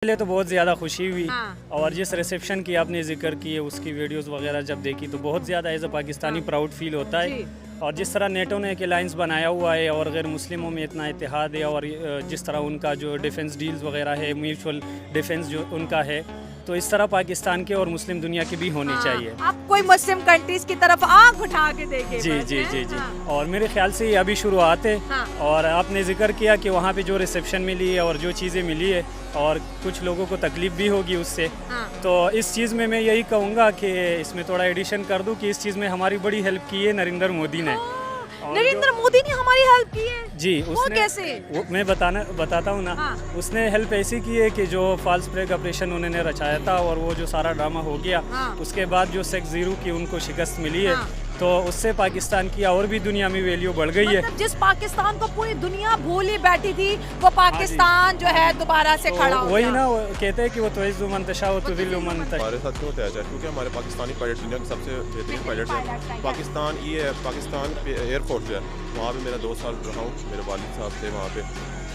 पहले तो बहुत ज़्यादा खुशी हुई हाँ। और जिस रिसेप्शन की आपने जिक्र की है उसकी वीडियोस वगैरह जब देखी तो बहुत ज़्यादा as a Pakistani proud feel होता जी। है। और जिस तरह नेटो ने एक अलाइंस बनाया हुआ है और गैर मुस्लिमों में इतना इत्तेहाद है और जिस तरह उनका जो डिफेंस डील्स वगैरह है, म्यूचुअल डिफेंस जो उनका है, तो इस तरह पाकिस्तान के और मुस्लिम दुनिया की भी होनी चाहिए। आप कोई मुस्लिम कंट्रीज की तरफ आंख उठा के देखे जी बस, जी हैं? जी जी हाँ। और मेरे ख्याल से ये अभी शुरुआत है। हाँ। और आपने जिक्र किया कि वहाँ पे जो रिसेप्शन मिली है और जो चीज़ें मिली है और कुछ लोगों को तकलीफ भी होगी उससे, हाँ। तो इस चीज़ में मैं यही कहूँगा कि इसमें थोड़ा एडिशन कर दूँ कि इस चीज़ में हमारी बड़ी हेल्प की है नरेंद्र मोदी ने। और नरेंद्र मोदी ने हमारी हेल्प की है। जी वो उसने कैसे? वो मैं बताता हूँ ना। हाँ। उसने हेल्प ऐसी की है कि जो फॉल्स ब्रेक ऑपरेशन उन्होंने रचाया था और वो जो सारा ड्रामा हो गया, हाँ। उसके बाद जो सेक्स जीरो की उनको शिकस्त मिली है, हाँ। तो उससे पाकिस्तान की और भी दुनिया में वैल्यू बढ़ गई है। मतलब जिस पाकिस्तान को पूरी दुनिया भूली बैठी थी वो पाकिस्तान जो है दोबारा से खड़ा तो हो वही गया। ना, वो कहते हैं कि वो तो मंतशा वो तुदिल्लु मंतशा। हमारे साथ क्यों अटैच है? क्योंकि हमारे पाकिस्तानी पायलट दुनिया के सबसे बेहतरीन पायलट हैं। पाकिस्तान ये है, पाकिस्तान एयरफोर्स जो है वहाँ पे मेरा 2 साल रहा हूँ। मेरे वालिद साहब थे वहाँ पे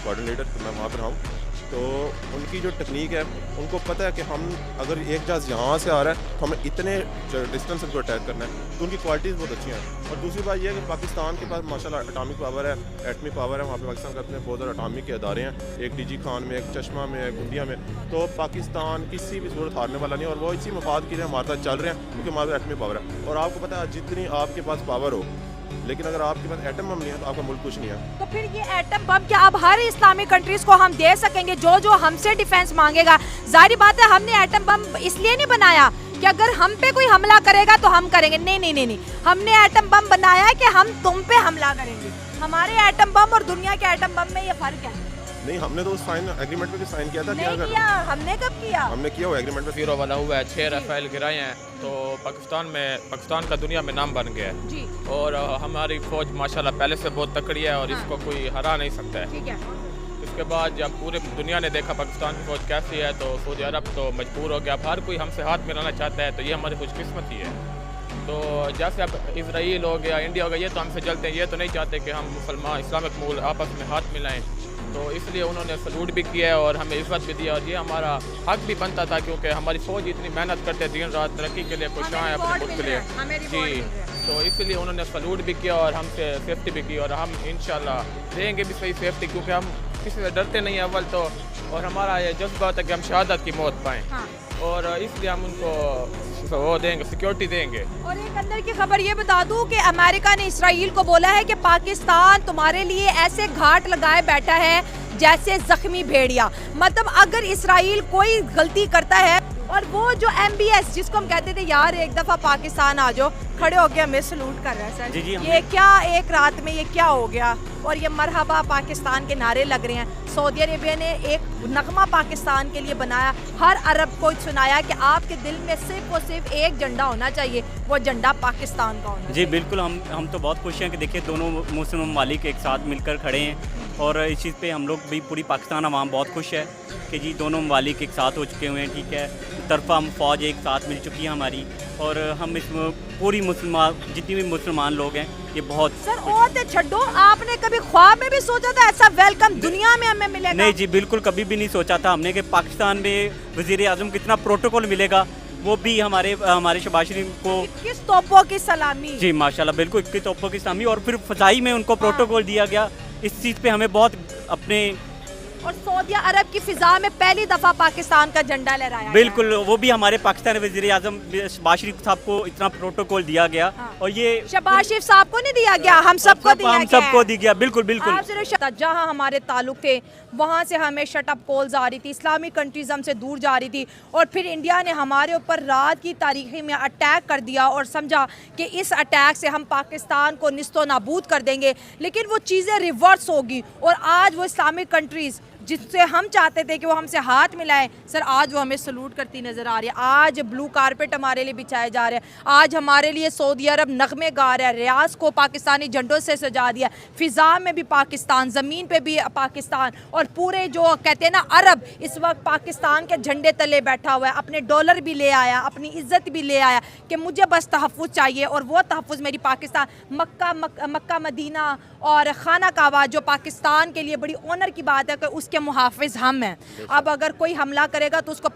कोऑर्डिनेटर, तो मैं वहाँ पर रहा हूँ। तो उनकी जो टेक्निक है, उनको पता है कि हम अगर एक जहाज़ यहाँ से आ रहा है तो हमें इतने डिस्टेंस से उनको अटैक करना है, तो उनकी क्वालिटीज़ बहुत अच्छी हैं। और दूसरी बात यह है कि पाकिस्तान के पास माशाल्लाह एटॉमिक पावर है, एटमी पावर है। वहाँ पे पाकिस्तान के अपने बहुत सारे एटॉमिक के अदारे हैं, एक डीजी खान में, एक चश्मा में, एक इंडिया में। तो पाकिस्तान किसी भी सूरत हारने वाला नहीं, और वो इसी मफाद के लिए हमारे साथ चल रहे हैं क्योंकि हमारे पास एटमी पावर है। और आपको पता है जितनी आपके पास पावर हो, लेकिन अगर आपके पास एटम बम नहीं है तो आपका मुल्क कुछ नहीं है। तो फिर ये एटम बम क्या अब हर इस्लामिक कंट्रीज को हम दे सकेंगे? जो जो हमसे डिफेंस मांगेगा, जाहिर बात है हमने एटम बम इसलिए नहीं बनाया कि अगर हम पे कोई हमला करेगा तो हम करेंगे। नहीं नहीं नहीं नहीं, हमने एटम बम बनाया है कि हम तुम पे हमला करेंगे। हमारे एटम बम और दुनिया के एटम बम में ये फर्क है। नहीं, हमने तो उस साइन एग्रीमेंट पे भी साइन किया था कि नहीं अगर किया, हमने कब किया? हमने किया हुआ एग्रीमेंट पे। जीरो वाला हुआ है, 6 राफेल गिराए हैं, तो पाकिस्तान का दुनिया में नाम बन गया है। जी और हमारी फौज माशाल्लाह पहले से बहुत तकड़ी है और इसको कोई हरा नहीं सकता है। ठीक है। इसके बाद जब पूरे दुनिया ने देखा पाकिस्तान की फौज कैसी है, तो सऊदी अरब तो मजबूर हो गया। अब हर कोई हमसे हाथ मिलाना चाहता है, तो ये हमारी खुशकिस्मती है। तो जैसे अब इसराइल हो गया, इंडिया हो गया, ये तो हमसे जलते हैं, ये तो नहीं चाहते कि हम मुसलमान इस्लामिक मुल्क आपस में हाथ मिलाएं। तो इसलिए उन्होंने सलूट भी किया है और हमें इज़्ज़त भी दिया, और ये हमारा हक भी बनता था क्योंकि हमारी फौज इतनी मेहनत करते हैं दिन रात तरक्की के लिए, खुश हैं अपने मुल्क के लिए। जी, तो इसलिए उन्होंने सलूट भी किया और हमसे सेफ्टी भी की, और हम इंशाल्लाह देंगे भी सही सेफ्टी, क्योंकि हम किसी से डरते नहीं हैं अव्वल तो, और हमारा ये जज्बा होता है कि हम शहादत की मौत पाएँ। हाँ। और इसलिए हम उनको वो देंगे, सिक्योरिटी देंगे। और एक अंदर की खबर ये बता दूं कि अमेरिका ने इसराइल को बोला है कि पाकिस्तान तुम्हारे लिए ऐसे घाट लगाए बैठा है जैसे जख्मी भेड़िया। मतलब अगर इसराइल कोई गलती करता है, और वो जो MBS जिसको हम कहते थे यार एक दफा पाकिस्तान आ जाओ, खड़े होके हमें सलूट कर रहा है सर। जी, जी, ये क्या एक रात में ये क्या हो गया? और ये मरहबा पाकिस्तान के नारे लग रहे हैं। सऊदी अरेबिया ने एक नगमा पाकिस्तान के लिए बनाया, हर अरब को सुनाया कि आपके दिल में सिर्फ और सिर्फ एक झंडा होना चाहिए, वो झंडा पाकिस्तान का होना जी चाहिए। बिल्कुल, हम तो बहुत खुश हैं कि देखिए दोनों मुस्लिम ममालिक एक साथ मिलकर खड़े हैं, और इस चीज़ पे हम लोग भी पूरी पाकिस्तान अवाम बहुत खुश है कि जी दोनों ममालिक एक साथ हो चुके हुए हैं। ठीक है, तरफा हम फ़ौज एक साथ मिल चुकी है हमारी, और हम इसमें पूरी मुसलमान जितनी भी मुसलमान लोग हैं ये बहुत सर और तो छड्डो, आपने कभी ख्वाब में भी सोचा था ऐसा वेलकम दुनिया में हमें मिलेगा? नहीं जी, बिल्कुल कभी भी नहीं सोचा था हमने कि पाकिस्तान में वज़ीर आज़म कितना प्रोटोकॉल मिलेगा, वो भी हमारे शहबाज शरीफ को। किस तोपों की सलामी। जी माशाल्लाह, बिल्कुल 21 तोपों की सलामी, और फिर फ़ज़ाई में उनको प्रोटोकॉल दिया गया। इस चीज़ पे हमें बहुत अपने, और सऊदी अरब की फिजा में पहली दफा पाकिस्तान का झंडा लहराया बिल्कुल वो भी हमारे पाकिस्तानी वज़ीर आज़म शहबाज शरीफ साहब को इतना प्रोटोकॉल दिया गया। हाँ। और ये शहबाज शरीफ साहब को नहीं दिया गया, हम सबको दिया हम गया सबको है। दिया गया, बिल्कुल बिल्कुल। आप सिर्फ जहाँ हमारे ताल्लुक थे वहाँ से हमें शट अप कॉल्स आ रही थी, इस्लामिक कंट्रीज हमसे दूर जा रही थी, और फिर इंडिया ने हमारे ऊपर रात की तारीखी में अटैक कर दिया और समझा कि इस अटैक से हम पाकिस्तान को निस्तो नाबूद कर देंगे। लेकिन वो चीज़ें रिवर्स होगी, और आज वो इस्लामिक कंट्रीज़ जिससे हम चाहते थे कि वो हमसे हाथ मिलाएं, सर आज वो हमें सलूट करती नज़र आ रही है। आज ब्लू कारपेट हमारे लिए बिछाए जा रहे हैं, आज हमारे लिए सऊदी अरब नगमे गा रहा है, रियाज को पाकिस्तानी झंडों से सजा दिया, फ़िज़ा में भी पाकिस्तान, ज़मीन पे भी पाकिस्तान, और पूरे जो कहते हैं ना अरब इस वक्त पाकिस्तान के झंडे तले बैठा हुआ है। अपने डॉलर भी ले आया, अपनी इज़्ज़त भी ले आया कि मुझे बस तहफ़्फ़ुज़ चाहिए, और वो तहफ़्फ़ुज़ मेरी पाकिस्तान मक्का मदीना और खाना काबा जो पाकिस्तान के लिए बड़ी ऑनर की बात है कि उसके के मुहाफ़िज़ हम हैं. अब अगर कोई हमला करेगा तो उसको